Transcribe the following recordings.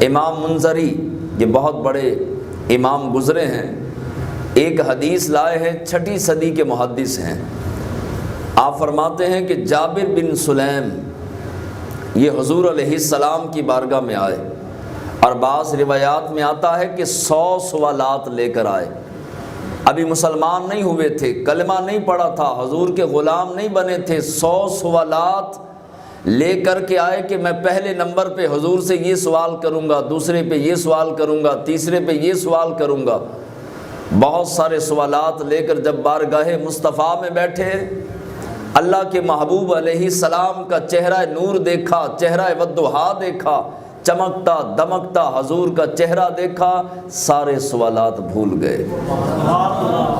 امام منذری یہ بہت بڑے امام گزرے ہیں، ایک حدیث لائے ہیں، 6 صدی کے محدث ہیں۔ آپ فرماتے ہیں کہ جابر بن سلیم یہ حضور علیہ السلام کی بارگاہ میں آئے، اور بعض روایات میں آتا ہے کہ 100 سوالات لے کر آئے۔ ابھی مسلمان نہیں ہوئے تھے، کلمہ نہیں پڑھا تھا، حضور کے غلام نہیں بنے تھے، 100 سوالات لے کر کے آئے کہ میں پہلے نمبر پہ حضور سے یہ سوال کروں گا، دوسرے پہ یہ سوال کروں گا، تیسرے پہ یہ سوال کروں گا۔ بہت سارے سوالات لے کر جب بارگاہ مصطفیٰ میں بیٹھے، اللہ کے محبوب علیہ السلام کا چہرہ نور دیکھا، چہرہ والضحیٰ دیکھا، چمکتا دمکتا حضور کا چہرہ دیکھا، سارے سوالات بھول گئے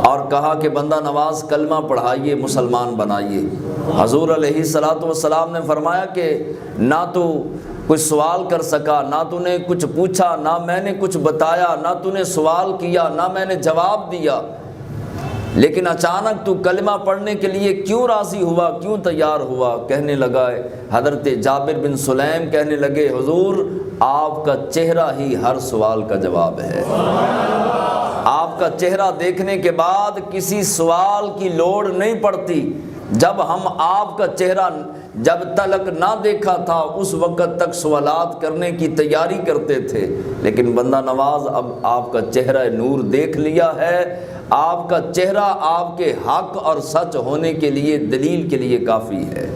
اور کہا کہ بندہ نواز کلمہ پڑھائیے، مسلمان بنائیے۔ حضور علیہ السلام نے فرمایا کہ نہ تو کوئی سوال کر سکا، نہ تو نے کچھ پوچھا، نہ میں نے کچھ بتایا، نہ تو نے سوال کیا، نہ میں نے جواب دیا، لیکن اچانک تو کلمہ پڑھنے کے لیے کیوں راضی ہوا، کیوں تیار ہوا؟ کہنے لگا حضرت جابر بن سلیم کہنے لگے حضور آپ کا چہرہ ہی ہر سوال کا جواب ہے۔ آپ کا چہرہ دیکھنے کے بعد کسی سوال کی لوڑ نہیں پڑتی۔ جب ہم آپ کا چہرہ جب تلک نہ دیکھا تھا اس وقت تک سوالات کرنے کی تیاری کرتے تھے، لیکن بندہ نواز اب آپ کا چہرہ نور دیکھ لیا ہے، آپ کا چہرہ آپ کے حق اور سچ ہونے کے لیے دلیل کے لیے کافی ہے۔